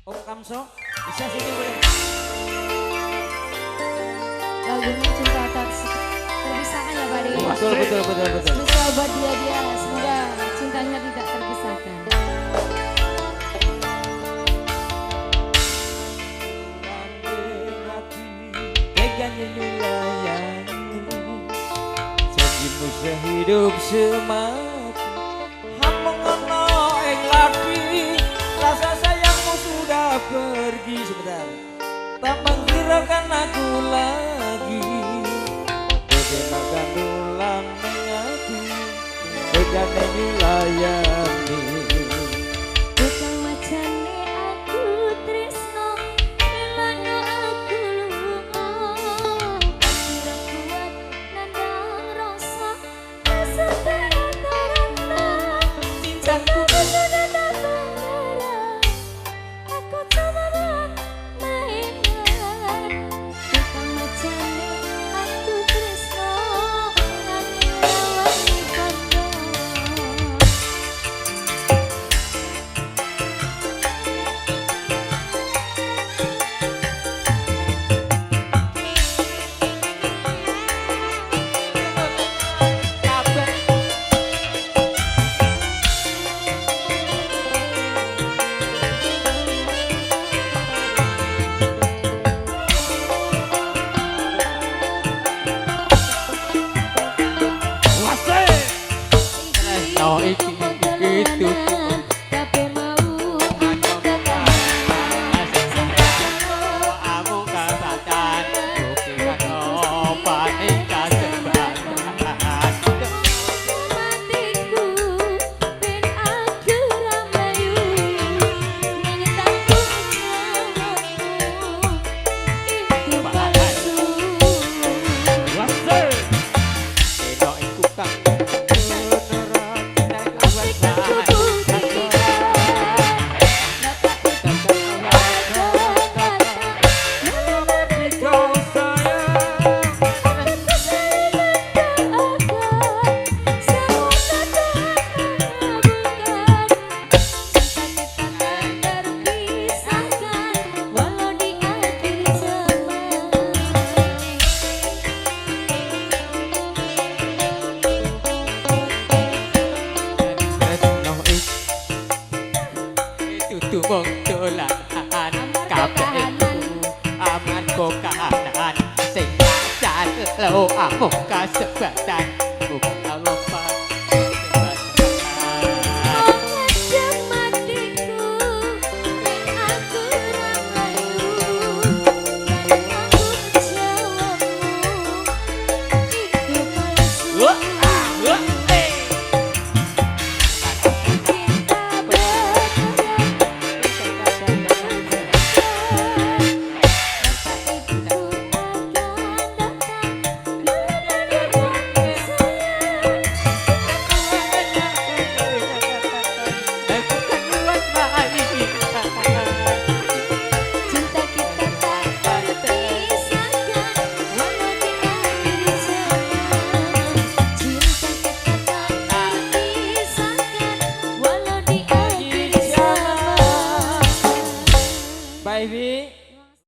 Om Kamso, bisa sini boleh. Lagunya cinta tak terpisahkan ya Pak De. Betul. Spesial buat dia, semoga cintanya tidak terpisahkan. Teganya nyulayani janjimu sehidup semati. Hamong ono ing lati, rasa sayangmu sudah pergi. Sebentar, tak menghiraukan aku lagi. Dede makan ulang mengati, teganya nyulayani. Bukan macane aku tresno, melano aku lunga. Kira kuat nandang rasa, rasa terang-terangna. Cintaku sudah tak benar, aku coba mainan. Bukan macane aku tresno, nanging lawani kondo. Oh iki itu tapi mau amung kasatan bukan obat ingkang sebatas. matiku ben aku ramayu mengetangku nyawaku itu palsu Waser eno iku kang tumong dolanan kabeh aman kok kahanan sing pacar lo amung kasebatan